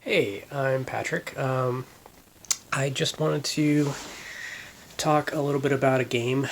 Hey, I'm Patrick. I just wanted to talk a little bit about a game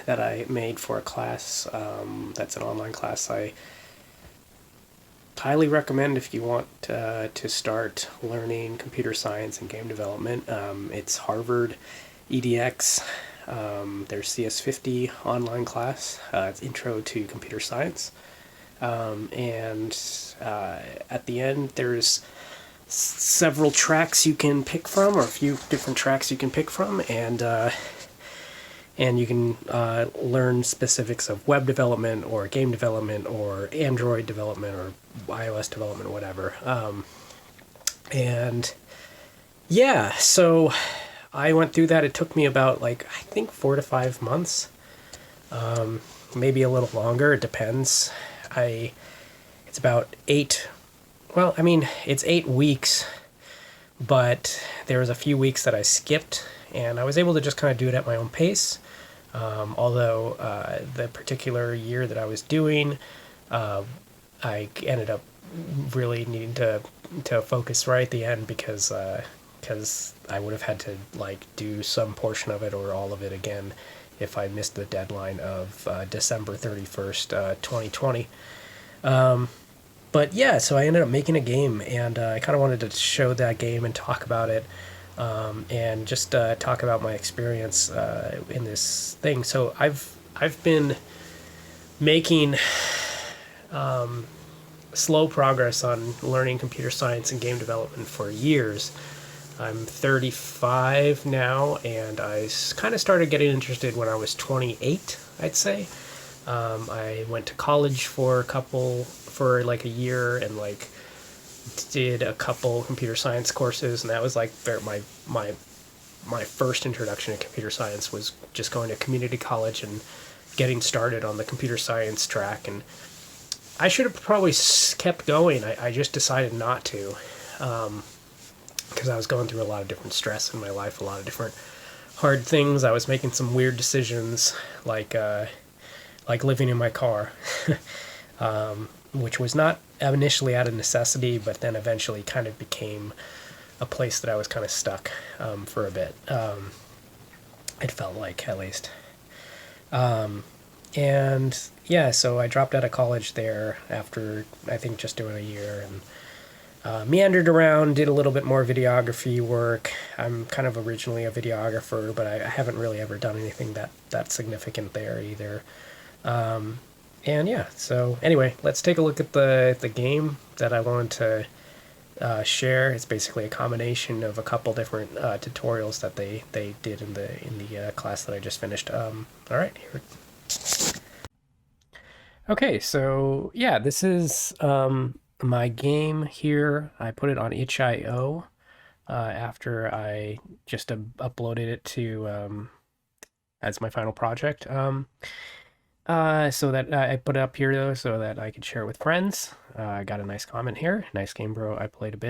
that I made for a class. That's an online class I highly recommend if you want to start learning computer science and game development. It's Harvard EDX. Their CS50 online class. It's Intro to Computer Science. And at the end, there's several tracks you can pick from, or a few different tracks you can pick from, and you can learn specifics of web development or game development or Android development or iOS development, whatever. And yeah, so I went through that. It took me about I think 4 to 5 months, maybe a little longer. It depends. It's about eight. Well, I mean, it's 8 weeks, but there was a few weeks that I skipped, and I was able to just kind of do it at my own pace. Although the particular year that I was doing, I ended up really needing to focus right at the end because I would have had to do some portion of it or all of it again if I missed the deadline of December 31st, 2020. But yeah, so I ended up making a game, and I kind of wanted to show that game and talk about it, and just talk about my experience in this thing. So I've been making slow progress on learning computer science and game development for years. I'm 35 now, and I kind of started getting interested when I was 28, I'd say. I went to college for a year and did a couple computer science courses, and that was my first introduction to computer science was just going to community college and getting started on the computer science track. And I should have probably kept going. I just decided not to, because I was going through a lot of different stress in my life, a lot of different hard things. I was making some weird decisions, like living in my car, which was not initially out of necessity, but then eventually kind of became a place that I was kind of stuck for a bit. It felt like, at least. And yeah, so I dropped out of college there after, I think, just doing a year, and meandered around, did a little bit more videography work. I'm kind of originally a videographer, but I haven't really ever done anything that significant there either. And yeah, so anyway, let's take a look at the game that I wanted to share. It's basically a combination of a couple different tutorials that they did in the class that I just finished. All right, here. Okay, so yeah, this is my game here. I put it on itch.io after I just uploaded it to as my final project. So that I put it up here though, so that I could share it with friends. I got a nice comment here. Nice game, bro. I played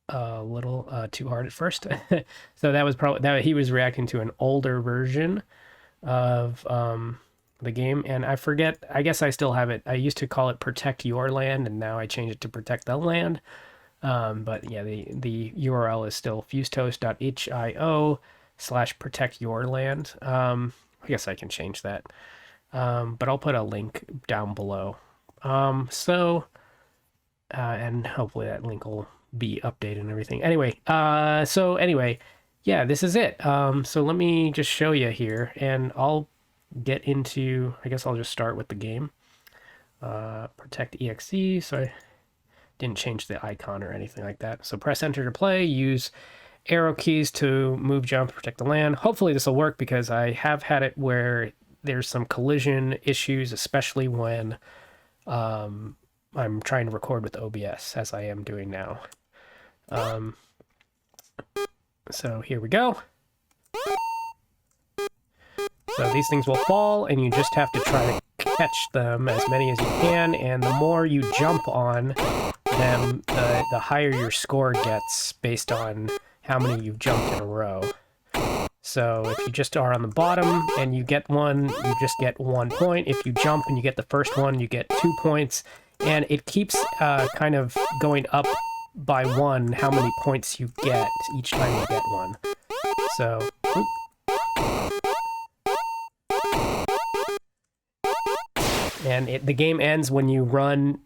a little too hard at first. So that was probably that he was reacting to an older version of the game, and I forget. I guess I still have it. I used to call it Protect Your Land, and now I changed it to Protect the Land. But yeah, the URL is still fusetoast.itch.io/protectyourland. I guess I can change that. But I'll put a link down below. And hopefully that link will be updated and everything. Anyway, yeah, this is it. So let me just show you here, and I'll get into, I guess I'll just start with the game. Protect exe, so I didn't change the icon or anything like that. So press enter to play, use arrow keys to move, jump, protect the land. Hopefully this will work, because I have had it where there's some collision issues, especially when I'm trying to record with OBS, as I am doing now. So here we go. So these things will fall, and you just have to try to catch them, as many as you can, and the more you jump on them, the higher your score gets based on how many you've jumped in a row. So if you just are on the bottom and you get one, you just get 1 point. If you jump and you get the first one, you get 2 points. And it keeps kind of going up by 1 how many points you get each time you get one. So, and the game ends when you run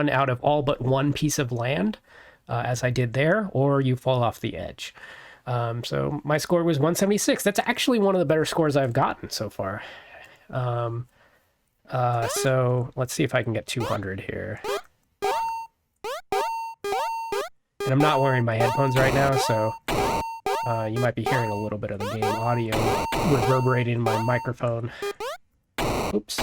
out of all but one piece of land, as I did there, or you fall off the edge. So my score was 176. That's actually one of the better scores I've gotten so far. So let's see if I can get 200 here. And I'm not wearing my headphones right now, so you might be hearing a little bit of the game audio reverberating in my microphone. Oops.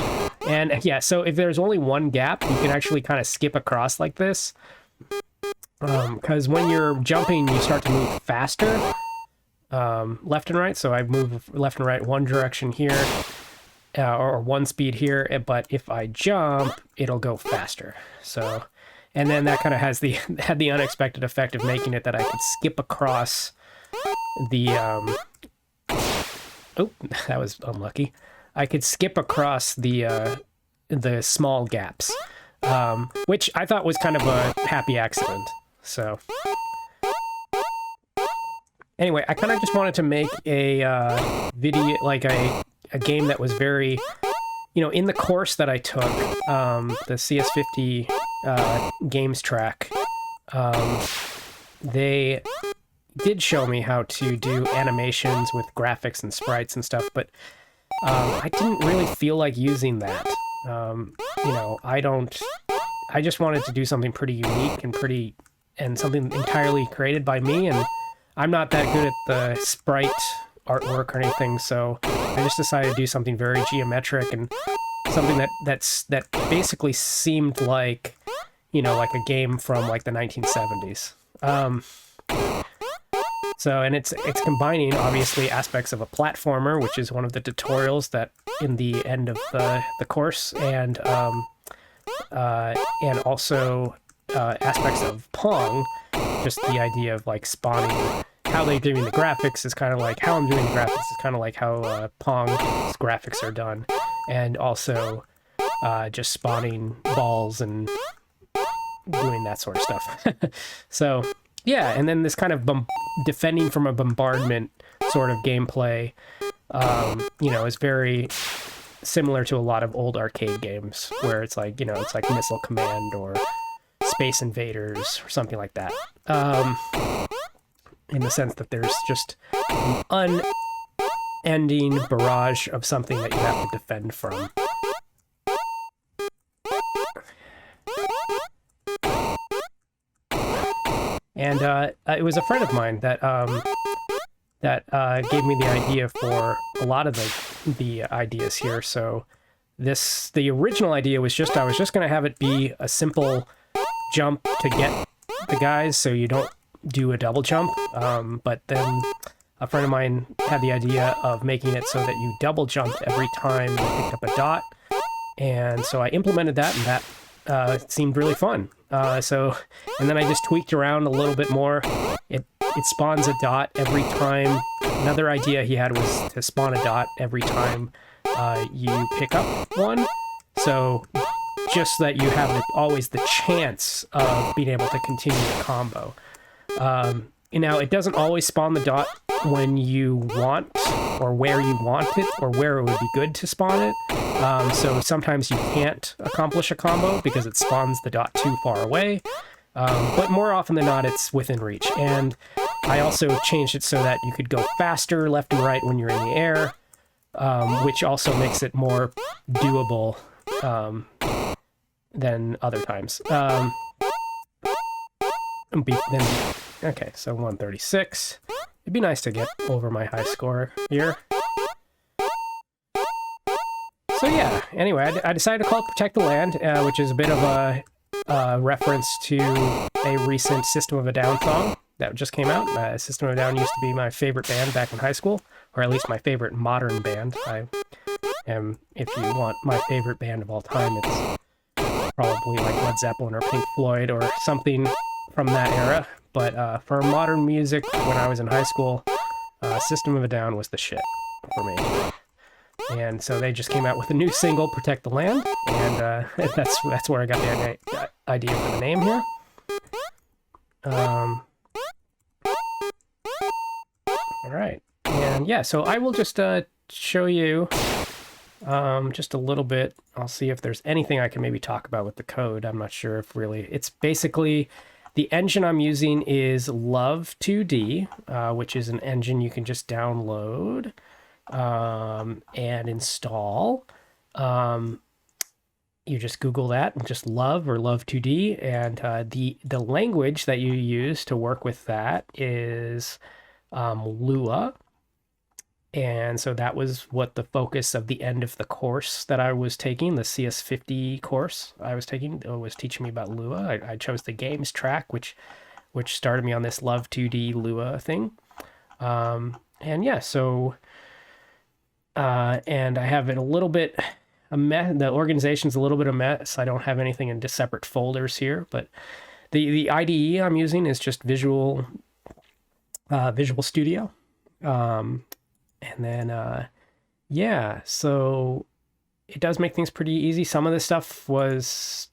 And yeah, so if there's only one gap, you can actually kind of skip across like this. Because when you're jumping, you start to move faster, left and right. So I move left and right one direction here, or one speed here. But if I jump, it'll go faster. So, and then that kind of had the unexpected effect of making it that I could skip across the. Oh, that was unlucky. I could skip across the small gaps, which I thought was kind of a happy accident. So anyway, I kind of just wanted to make a video, like a game that was very, in the course that I took, the CS50 games track, they did show me how to do animations with graphics and sprites and stuff, but I didn't really feel like using that. I just wanted to do something pretty unique and something entirely created by me, and I'm not that good at the sprite artwork or anything, so I just decided to do something very geometric and something that basically seemed like, like a game from like the 1970s. So, and it's combining, obviously, aspects of a platformer, which is one of the tutorials that in the end of the course, and also aspects of Pong, just the idea of like spawning. How they're doing the graphics is kind of like how I'm doing the graphics is kind of like how Pong's graphics are done, and also just spawning balls and doing that sort of stuff. So. Yeah, and then this kind of defending from a bombardment sort of gameplay, is very similar to a lot of old arcade games where it's like, it's like Missile Command or Space Invaders or something like that. In the sense that there's just an unending barrage of something that you have to defend from. And it was a friend of mine that gave me the idea for a lot of the ideas here. So the original idea was I was just going to have it be a simple jump to get the guys, so you don't do a double jump. But then a friend of mine had the idea of making it so that you double jumped every time you picked up a dot. And so I implemented that, and that seemed really fun. And then I just tweaked around a little bit more. It spawns a dot every time. Another idea he had was to spawn a dot every time you pick up one. So just that you have always the chance of being able to continue the combo. It doesn't always spawn the dot when you want, or where you want it, or where it would be good to spawn it. So sometimes you can't accomplish a combo because it spawns the dot too far away. But more often than not, it's within reach. And I also changed it so that you could go faster left and right when you're in the air, which also makes it more doable than other times. Okay, so 136. It'd be nice to get over my high score here. So yeah, anyway, I decided to call it Protect the Land, which is a bit of a reference to a recent System of a Down song that just came out. System of a Down used to be my favorite band back in high school, or at least my favorite modern band. If you want my favorite band of all time, it's probably like Led Zeppelin or Pink Floyd or something from that era. But for modern music, when I was in high school, System of a Down was the shit for me. And so they just came out with a new single, Protect the Land, and that's where I got the idea for the name here. All right. And yeah, so I will just show you just a little bit. I'll see if there's anything I can maybe talk about with the code. I'm not sure if really, it's basically, the engine I'm using is Love2D, which is an engine you can just download and install. You just Google that and just Love or Love2D, and the language that you use to work with that is Lua. And so that was what the focus of the end of the course that I was taking, the CS50 course I was taking, was teaching me about Lua. I chose the games track, which started me on this Love2D Lua thing. And yeah, so and I have it a little bit a mess. The organization's a little bit of a mess. I don't have anything in separate folders here, but the IDE I'm using is just Visual Studio. And then, yeah, so it does make things pretty easy. Some of this stuff was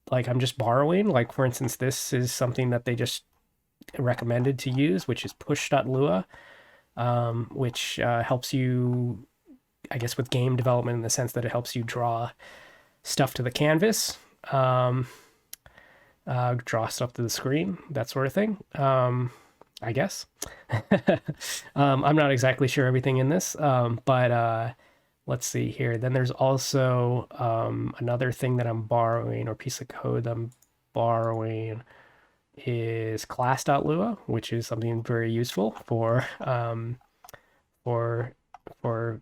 like, I'm just borrowing. Like, for instance, this is something that they just recommended to use, which is push.lua, which helps you, I guess, with game development in the sense that it helps you draw stuff to the canvas, draw stuff to the screen, that sort of thing. I guess. I'm not exactly sure everything in this, but let's see here. Then there's also another thing that I'm borrowing, or piece of code that I'm borrowing, is class.lua, which is something very useful for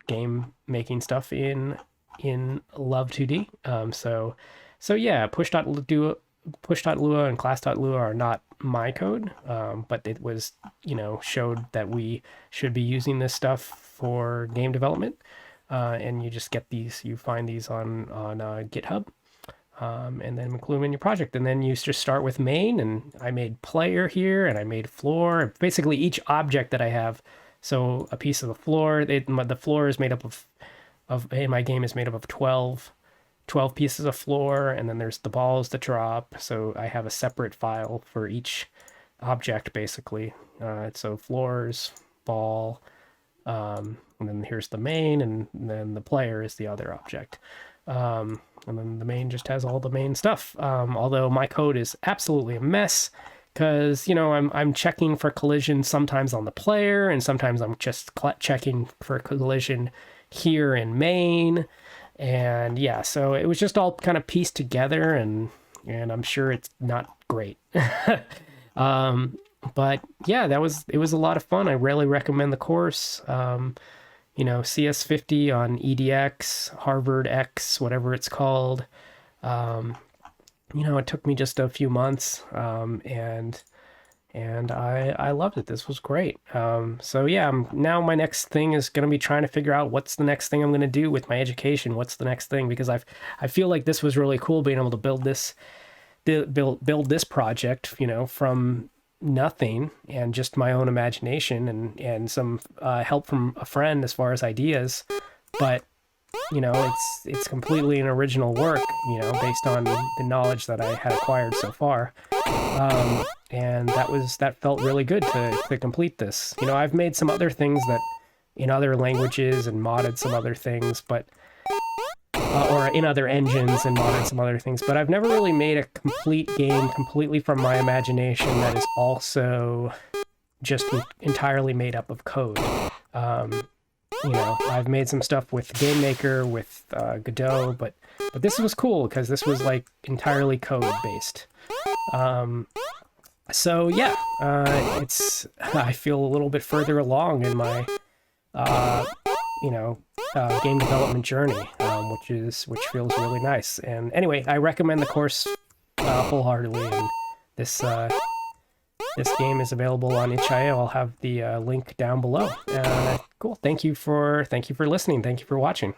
game making stuff in Love2D. So yeah, push.lua and class.lua are not my code, but it was, showed that we should be using this stuff for game development, and you just get these, you find these on GitHub, and then include them in your project, and then you just start with main, and I made player here, and I made floor, basically each object that I have. So a piece of the floor, the floor is made up of in my game is made up of 12 pieces of floor, and then there's the balls to drop. So I have a separate file for each object, basically. So floors, ball, and then here's the main, and then the player is the other object. And then the main just has all the main stuff. Although my code is absolutely a mess, because I'm checking for collision sometimes on the player, and sometimes I'm just checking for collision here in main. And yeah, so it was just all kind of pieced together, and I'm sure it's not great. But yeah, it was a lot of fun. I really recommend the course. CS50 on EDX, Harvardx, whatever it's called. It took me just a few months, and I loved it. This was great. So yeah, now my next thing is going to be trying to figure out what's the next thing I'm going to do with my education. What's the next thing? Because I feel like this was really cool, being able to build this project, from nothing and just my own imagination and some help from a friend as far as ideas. But it's completely an original work, based on the knowledge that I had acquired so far. And that felt really good to complete this. I've made some other things that in other languages and modded some other things, but or in other engines and modded some other things, but I've never really made a complete game completely from my imagination that is also just entirely made up of code. I've made some stuff with Game Maker, with Godot, but this was cool because this was like entirely code based. So yeah, I feel a little bit further along in my game development journey, which feels really nice. And anyway, I recommend the course wholeheartedly. And this game is available on itch.io. I'll have the link down below. Cool. Thank you for listening. Thank you for watching.